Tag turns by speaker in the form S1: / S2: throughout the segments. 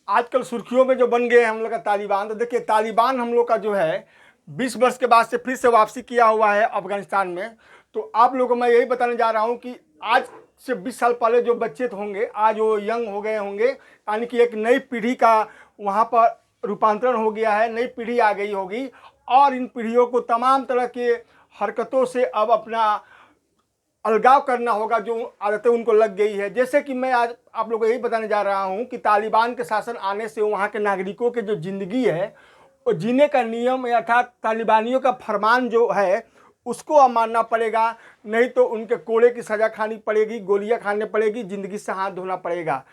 S1: आजकल सुर्खियों में जो बन गए हम लोग का तालिबान, तो देखिए तालिबान हम लोग का जो है 20 वर्ष के बाद से फिर से वापसी किया हुआ है अफगानिस्तान में। तो आप लोगों को मैं यही बताने जा रहा हूँ कि आज से 20 साल पहले जो बच्चे होंगे आज वो यंग हो गए होंगे, यानी कि एक नई पीढ़ी का वहाँ पर रूपांतरण हो गया है, नई पीढ़ी आ गई होगी और इन पीढ़ियों को तमाम तरह के हरकतों से अब अपना अलगाव करना होगा, जो आदतें उनको लग गई है। जैसे कि मैं आज आप लोगों को यही बताने जा रहा हूं कि तालिबान के शासन आने से वहां के नागरिकों के जो जिंदगी है वो जीने का नियम अर्थात तालिबानियों का फरमान जो है उसको अब मानना पड़ेगा, नहीं तो उनके कोड़े की सज़ा खानी पड़ेगी, गोलियां खानी पड़ेगी, ज़िंदगी से हाथ धोना पड़ेगा।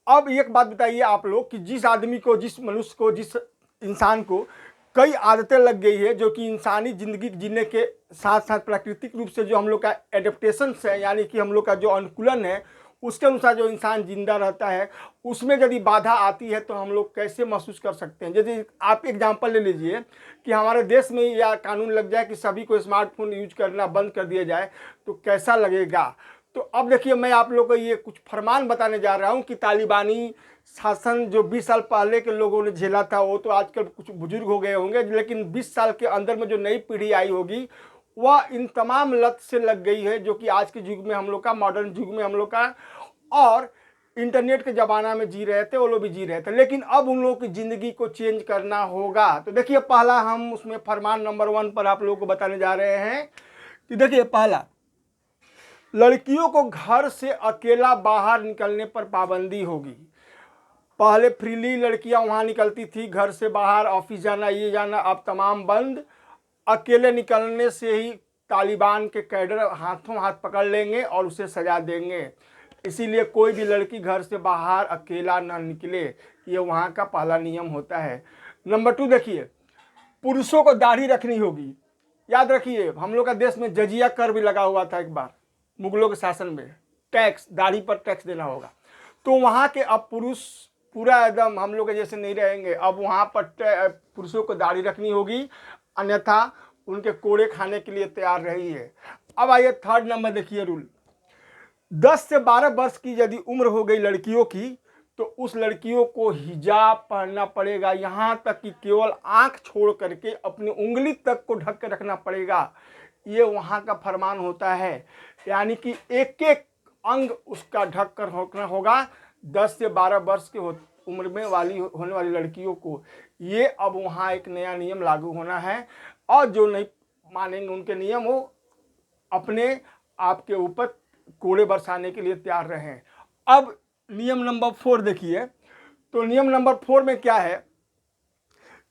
S1: अब एक बात बताइए आप लोग कि जिस आदमी को, जिस मनुष्य को, जिस इंसान को कई आदतें लग गई है जो कि इंसानी ज़िंदगी जीने के साथ साथ प्राकृतिक रूप से जो हम लोग का एडेप्टेशन है, यानी कि हम लोग का जो अनुकूलन है उसके अनुसार जो इंसान जिंदा रहता है, उसमें यदि बाधा आती है तो हम लोग कैसे महसूस कर सकते हैं। यदि आप एग्जांपल ले लीजिए कि हमारे देश में यह कानून लग जाए कि सभी को स्मार्टफोन यूज करना बंद कर दिया जाए तो कैसा लगेगा। तो अब देखिए मैं आप लोग को ये कुछ फरमान बताने जा रहा हूँ कि तालिबानी शासन जो 20 साल पहले के लोगों ने झेला था वो तो आजकल कुछ बुजुर्ग हो गए होंगे, लेकिन 20 साल के अंदर में जो नई पीढ़ी आई होगी वह इन तमाम लत से लग गई है जो कि आज के युग में हम लोग का, मॉडर्न युग में हम लोग का और इंटरनेट के ज़माना में जी रहे थे, वो लोग भी जी रहे थे, लेकिन अब उन लोगों की ज़िंदगी को चेंज करना होगा। तो देखिए पहला हम उसमें फरमान नंबर 1 पर आप लोगों को बताने जा रहे हैं कि देखिए पहला, लड़कियों को घर से अकेला बाहर निकलने पर पाबंदी होगी। पहले फ्रीली लड़कियां वहां निकलती थी घर से बाहर, ऑफिस जाना, ये जाना, अब तमाम बंद। अकेले निकलने से ही तालिबान के कैडर हाथों हाथ पकड़ लेंगे और उसे सजा देंगे। इसीलिए कोई भी लड़की घर से बाहर अकेला ना निकले, ये वहाँ का पहला नियम होता है। नंबर 2 देखिए, पुरुषों को दाढ़ी रखनी होगी। याद रखिए हम लोग का देश में जजिया कर भी लगा हुआ था एक बार मुगलों के शासन में, टैक्स, दाढ़ी पर टैक्स देना होगा। तो वहाँ के अब पुरुष पूरा एकदम हम लोग के जैसे नहीं रहेंगे, अब वहाँ पर पुरुषों को दाढ़ी रखनी होगी, अन्यथा उनके कोड़े खाने के लिए तैयार रही है। अब आइए थर्ड नंबर देखिए रूल, 10 से 12 वर्ष की यदि उम्र हो गई लड़कियों की तो उस लड़कियों को हिजाब पहनना पड़ेगा, यहाँ तक कि केवल आंख छोड़ करके अपनी उंगली तक को ढक के रखना पड़ेगा। ये वहाँ का फरमान होता है, यानी कि एक एक अंग उसका ढक कर रखना होगा 10 से 12 वर्ष के उम्र में होने वाली लड़कियों को। ये अब वहाँ एक नया नियम लागू होना है और जो नहीं मानेंगे उनके नियम वो अपने आप के ऊपर कोड़े बरसाने के लिए तैयार रहें। अब नियम नंबर 4 देखिए, तो नियम नंबर 4 में क्या है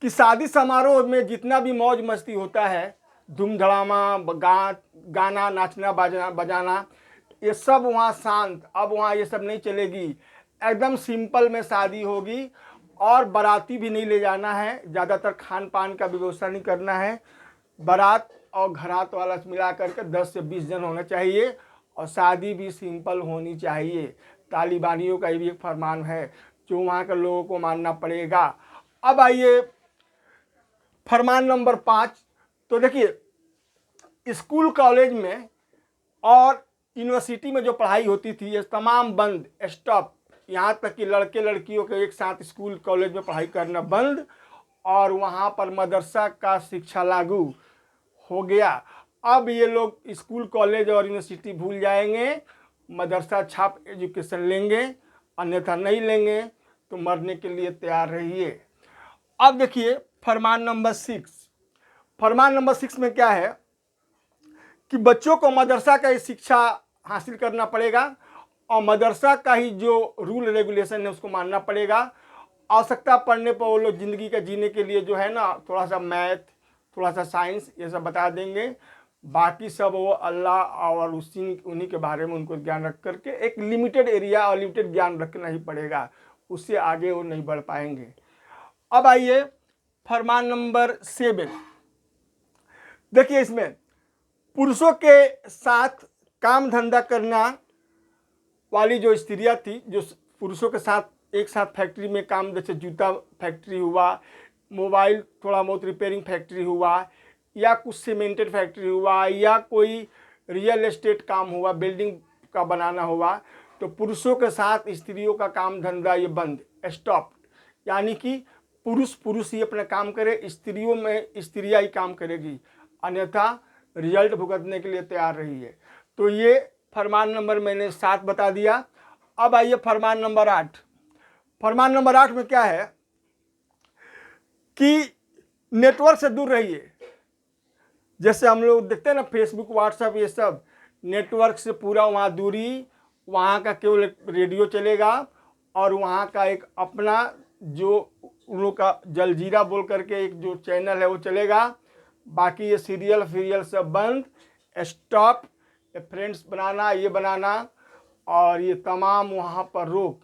S1: कि शादी समारोह में जितना भी मौज मस्ती होता है, धूम धड़ामा, गाना, नाचना, बजाना, ये सब वहाँ शांत, अब वहाँ ये सब नहीं चलेगी। एकदम सिंपल में शादी होगी और बाराती भी नहीं ले जाना है, ज़्यादातर खान पान का व्यवस्था नहीं करना है। बारात और घरात वाला मिला करके 10 से 20 जन होना चाहिए और शादी भी सिंपल होनी चाहिए। तालिबानियों का ये भी एक फरमान है जो वहाँ के लोगों को मानना पड़ेगा। अब आइए फरमान नंबर 5, तो देखिए स्कूल कॉलेज में और यूनिवर्सिटी में जो पढ़ाई होती थी ये तमाम बंद, स्टॉप। यहाँ तक कि लड़के लड़कियों के एक साथ स्कूल कॉलेज में पढ़ाई करना बंद और वहाँ पर मदरसा का शिक्षा लागू हो गया। अब ये लोग स्कूल कॉलेज और यूनिवर्सिटी भूल जाएंगे, मदरसा छाप एजुकेशन लेंगे, अन्यथा नहीं लेंगे तो मरने के लिए तैयार रहिए। अब देखिए फरमान नंबर 6, फरमान नंबर 6 में क्या है कि बच्चों को मदरसा का शिक्षा हासिल करना पड़ेगा और मदरसा का ही जो रूल रेगुलेशन है उसको मानना पड़ेगा। आवश्यकता पड़ने पर वो लोग ज़िंदगी का जीने के लिए जो है ना थोड़ा सा मैथ, थोड़ा सा साइंस ये सब बता देंगे, बाकी सब वो अल्लाह और उन्हीं के बारे में उनको ज्ञान रख करके एक लिमिटेड एरिया और लिमिटेड ज्ञान रखना ही पड़ेगा, उससे आगे वो नहीं बढ़ पाएंगे। अब आइए फरमान नंबर 7, देखिए इसमें पुरुषों के साथ काम धंधा करना वाली जो स्त्रियां थी, जो पुरुषों के साथ एक साथ फैक्ट्री में काम, जैसे जूता फैक्ट्री हुआ, मोबाइल थोड़ा बहुत रिपेयरिंग फैक्ट्री हुआ, या कुछ सीमेंटेड फैक्ट्री हुआ, या कोई रियल एस्टेट काम हुआ, बिल्डिंग का बनाना हुआ, तो पुरुषों के साथ स्त्रियों का काम धंधा ये बंद, स्टॉप। यानी कि पुरुष पुरुष ही अपना काम करे, स्त्रियों में स्त्रियाँ ही काम करेगी, अन्यथा रिजल्ट भुगतने के लिए तैयार रही है। तो ये फरमान नंबर मैंने 7 बता दिया। अब आइए फरमान नंबर 8। फरमान नंबर 8 में क्या है कि नेटवर्क से दूर रहिए। जैसे हम लोग देखते हैं ना फेसबुक, व्हाट्सएप, ये सब नेटवर्क से पूरा वहाँ दूरी, वहाँ का केवल रेडियो चलेगा और वहाँ का एक अपना जो उन लोग का जलजीरा बोल करके एक जो चैनल है वो चलेगा। बाकी ये सीरियल सब बंद, स्टॉप, फ्रेंड्स बनाना, ये बनाना और ये तमाम वहाँ पर रोक।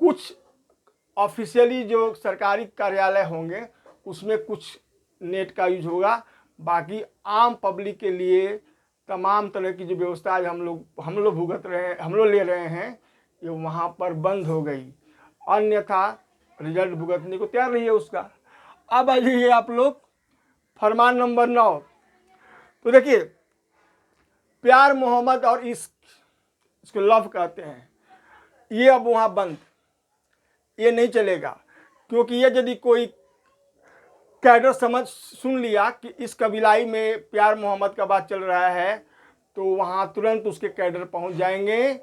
S1: कुछ ऑफिशियली जो सरकारी कार्यालय होंगे उसमें कुछ नेट का यूज होगा, बाकी आम पब्लिक के लिए तमाम तरह की जो व्यवस्था आज हम लोग भुगत रहे हैं, हम लोग ले रहे हैं, ये वहाँ पर बंद हो गई, अन्यथा रिजल्ट भुगतने को तैयार नहीं है उसका। अब आइए आप लोग फरमान नंबर 9। तो देखिए प्यार मोहब्बत और इश्क, इसको लव कहते हैं, ये अब वहाँ बंद, ये नहीं चलेगा। क्योंकि ये यदि कोई कैडर समझ सुन लिया कि इस कबीलाई में प्यार मोहब्बत का बात चल रहा है तो वहाँ तुरंत उसके कैडर पहुँच जाएंगे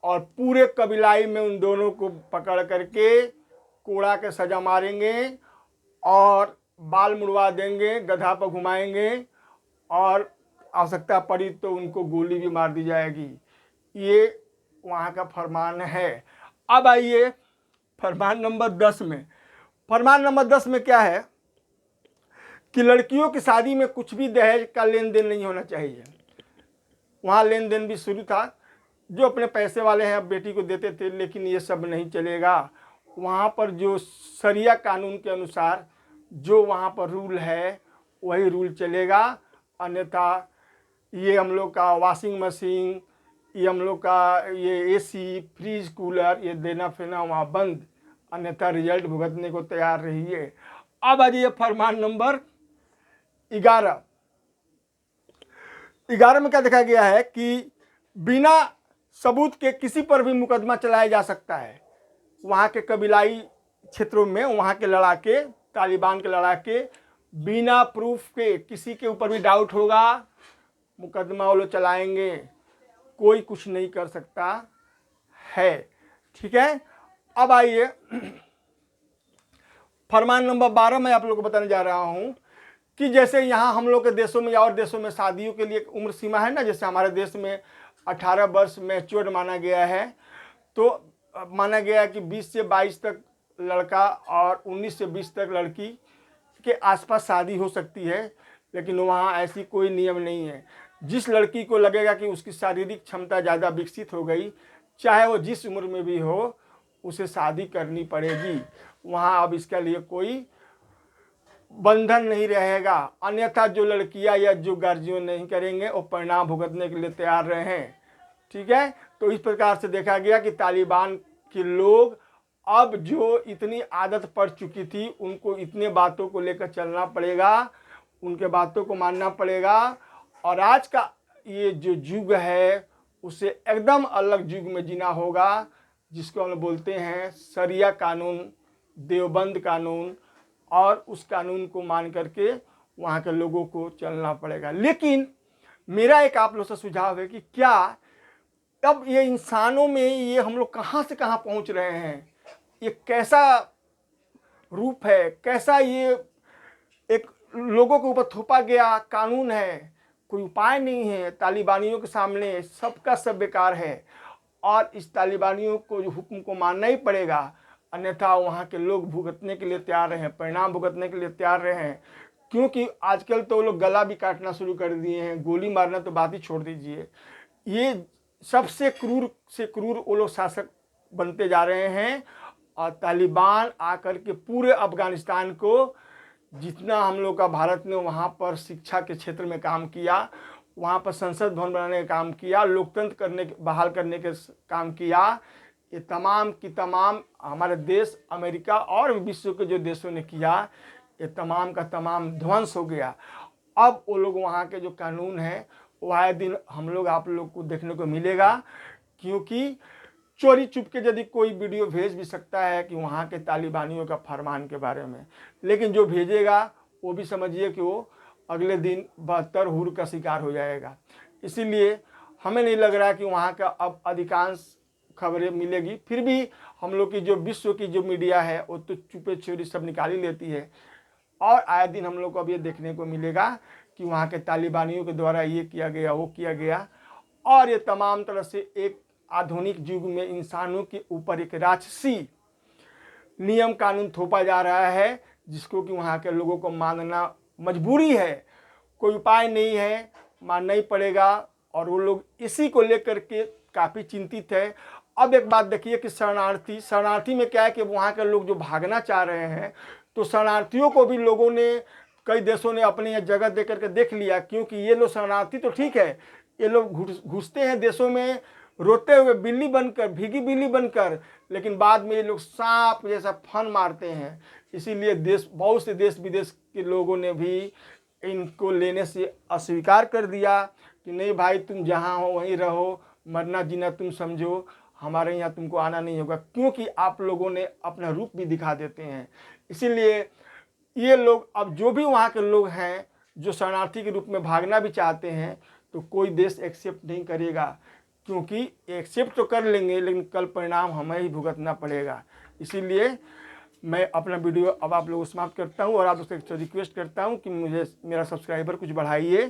S1: और पूरे कबीलाई में उन दोनों को पकड़ करके कोड़ा के सजा मारेंगे और बाल मुड़वा देंगे, गधा पर घुमाएंगे और आवश्यकता पड़ी तो उनको गोली भी मार दी जाएगी। ये वहाँ का फरमान है। अब आइए फरमान नंबर 10 में। फरमान नंबर 10 में क्या है कि लड़कियों की शादी में कुछ भी दहेज का लेन देन नहीं होना चाहिए। वहाँ लेन देन भी शुरू था, जो अपने पैसे वाले हैं अब बेटी को देते थे, लेकिन ये सब नहीं चलेगा। वहाँ पर जो शरिया कानून के अनुसार जो वहाँ पर रूल है वही रूल चलेगा, अन्यथा ये हम लोग का वॉशिंग मशीन, ये हम लोग का ये एसी, फ्रिज, कूलर, ये देना फेना वहाँ बंद, अन्यथा रिजल्ट भुगतने को तैयार रहिए। अब आ जाइए फरमान नंबर 11। 11 में क्या देखा गया है कि बिना सबूत के किसी पर भी मुकदमा चलाया जा सकता है। वहाँ के कबीलाई क्षेत्रों में वहाँ के लड़ाके, तालिबान के लड़ाके बिना प्रूफ के किसी के ऊपर भी डाउट होगा मुकदमा वो लोग चलाएंगे, कोई कुछ नहीं कर सकता है। ठीक है। अब आइए फरमान नंबर 12 में आप लोग को बताने जा रहा हूँ कि जैसे यहाँ हम लोग के देशों में या और देशों में शादियों के लिए एक उम्र सीमा है ना, जैसे हमारे देश में 18 वर्ष मैच्योर्ड माना गया है, तो माना गया है कि 20 से 22 तक लड़का और 19 से 20 तक लड़की के आसपास शादी हो सकती है। लेकिन वहाँ ऐसी कोई नियम नहीं है। जिस लड़की को लगेगा कि उसकी शारीरिक क्षमता ज़्यादा विकसित हो गई, चाहे वो जिस उम्र में भी हो, उसे शादी करनी पड़ेगी। वहाँ अब इसके लिए कोई बंधन नहीं रहेगा, अन्यथा जो लड़कियां या जो गार्जियन नहीं करेंगे वो परिणाम भुगतने के लिए तैयार रहे। ठीक है। तो इस प्रकार से देखा गया कि तालिबान के लोग अब जो इतनी आदत पड़ चुकी थी, उनको इतने बातों को लेकर चलना पड़ेगा, उनके बातों को मानना पड़ेगा। और आज का ये जो युग है उसे एकदम अलग युग में जीना होगा, जिसको हम बोलते हैं शरिया कानून, देवबंद कानून, और उस कानून को मान करके वहाँ के लोगों को चलना पड़ेगा। लेकिन मेरा एक आप लोग से सुझाव है कि क्या अब ये इंसानों में ये हम लोग कहाँ से कहाँ पहुँच रहे हैं, ये कैसा रूप है, कैसा ये एक लोगों के ऊपर थोपा गया कानून है, कोई उपाय नहीं है। तालिबानियों के सामने सबका सब बेकार है और इस तालिबानियों को जो हुक्म को मानना ही पड़ेगा, अन्यथा वहाँ के लोग भुगतने के लिए तैयार रहे, परिणाम भुगतने के लिए तैयार रहे। क्योंकि आजकल तो लोग गला भी काटना शुरू कर दिए हैं, गोली मारना तो बात ही छोड़ दीजिए। ये सबसे क्रूर से क्रूर वो लोग शासक बनते जा रहे हैं। और तालिबान आकर के पूरे अफगानिस्तान को, जितना हम लोग का भारत ने वहाँ पर शिक्षा के क्षेत्र में काम किया, वहाँ पर संसद भवन बनाने का काम किया, लोकतंत्र बहाल करने के काम किया, ये तमाम की तमाम हमारे देश अमेरिका और विश्व के जो देशों ने किया, ये तमाम का तमाम ध्वंस हो गया। अब वो लोग वहाँ के जो कानून है वो आए दिन हम लोग आप लोग को देखने को मिलेगा। क्योंकि चोरी चुप के यदि कोई वीडियो भेज भी सकता है कि वहाँ के तालिबानियों का फरमान के बारे में, लेकिन जो भेजेगा वो भी समझिए कि वो अगले दिन 72 हुर का शिकार हो जाएगा। इसीलिए हमें नहीं लग रहा कि वहाँ का अब अधिकांश खबरें मिलेगी। फिर भी हम लोग की जो विश्व की जो मीडिया है वो तो चुपे चोरी सब निकाल ही लेती है, और आए दिन हम लोग को अब ये देखने को मिलेगा कि वहाँ के तालिबानियों के द्वारा ये किया गया, वो किया गया, और ये तमाम तरह से एक आधुनिक युग में इंसानों के ऊपर एक राक्षसी नियम कानून थोपा जा रहा है, जिसको कि वहाँ के लोगों को मानना मजबूरी है, कोई उपाय नहीं है, मानना ही पड़ेगा। और वो लोग इसी को लेकर के काफ़ी चिंतित है। अब एक बात देखिए कि शरणार्थी में क्या है कि वहाँ के लोग जो भागना चाह रहे हैं, तो शरणार्थियों को भी लोगों ने, कई देशों ने अपने यहाँ जगह दे करके देख लिया, क्योंकि ये लोग शरणार्थी तो ठीक है, ये लोग घुसते हैं देशों में रोते हुए बिल्ली बनकर, भीगी बिल्ली बनकर, लेकिन बाद में ये लोग सांप जैसा फन मारते हैं। इसीलिए बहुत से देश विदेश के लोगों ने भी इनको लेने से अस्वीकार कर दिया कि नहीं भाई, तुम जहाँ हो वहीं रहो, मरना जीना तुम समझो, हमारे यहाँ तुमको आना नहीं होगा, क्योंकि आप लोगों ने अपना रूप भी दिखा देते हैं। इसीलिए ये लोग अब जो भी वहाँ के लोग हैं जो शरणार्थी के रूप में भागना भी चाहते हैं, तो कोई देश एक्सेप्ट नहीं करेगा, क्योंकि एक्सेप्ट तो कर लेंगे लेकिन कल परिणाम हमें ही भुगतना पड़ेगा। इसीलिए मैं अपना वीडियो अब आप लोगों को समाप्त करता हूँ, और आप लोग से रिक्वेस्ट करता हूँ कि मुझे मेरा सब्सक्राइबर कुछ बढ़ाइए,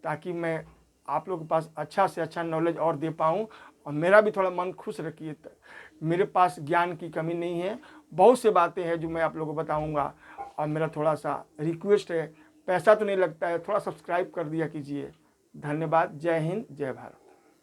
S1: ताकि मैं आप लोगों के पास अच्छा से अच्छा नॉलेज और दे पाऊँ, और मेरा भी थोड़ा मन खुश रखिए। मेरे पास ज्ञान की कमी नहीं है, बहुत से बातें हैं जो मैं आप लोगों को बताऊँगा, और मेरा थोड़ा सा रिक्वेस्ट है, पैसा तो नहीं लगता है, थोड़ा सब्सक्राइब कर दिया कीजिए। धन्यवाद। जय हिंद, जय भारत।